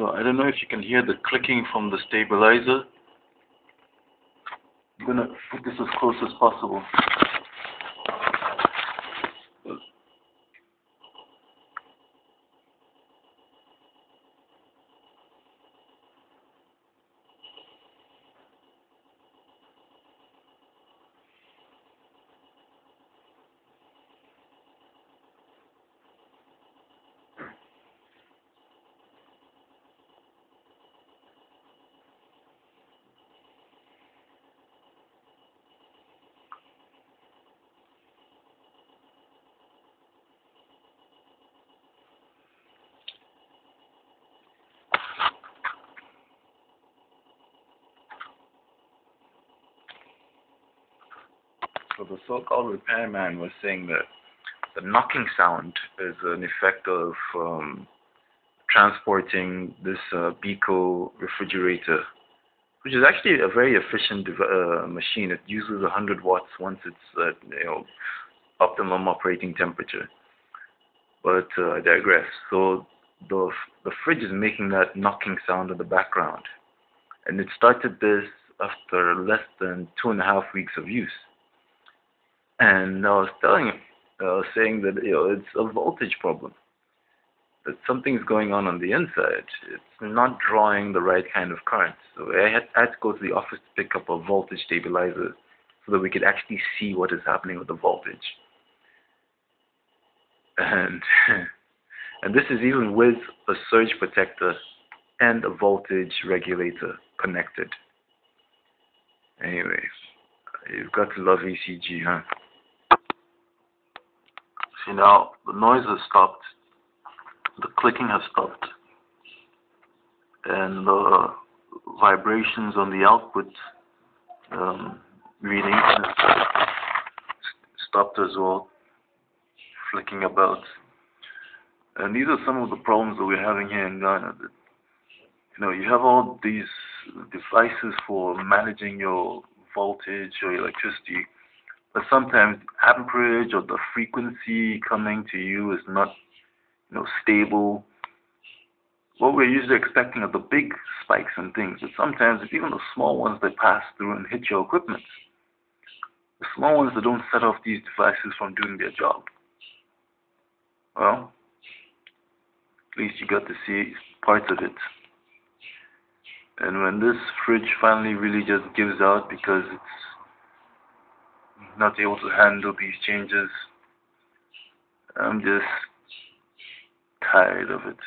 So I don't know if you can hear the clicking from the stabilizer. I'm gonna put this as close as possible. So the so-called repairman was saying that the knocking sound is an effect of transporting this Beko refrigerator, which is actually a very efficient machine. It uses 100 watts once it's at optimum operating temperature. But I digress. So the fridge is making that knocking sound in the background, and it started this after less than 2.5 weeks of use. And I was saying that it's a voltage problem. That something's going on the inside. It's not drawing the right kind of current. So I had to go to the office to pick up a voltage stabilizer so that we could actually see what is happening with the voltage. And and this is even with a surge protector and a voltage regulator connected. Anyways, you've got to love ECG, huh? See, now the noise has stopped, the clicking has stopped, and the vibrations on the output reading has stopped as well, flicking about. And these are some of the problems that we're having here in Ghana. That, you have all these devices for managing your voltage or electricity, but sometimes amperage or the frequency coming to you is not, stable. What we're usually expecting are the big spikes and things, but sometimes it's even the small ones that pass through and hit your equipment. The small ones that don't set off these devices from doing their job. Well, at least you got to see parts of it. And when this fridge finally really just gives out because it's not able to handle these changes, I'm just tired of it.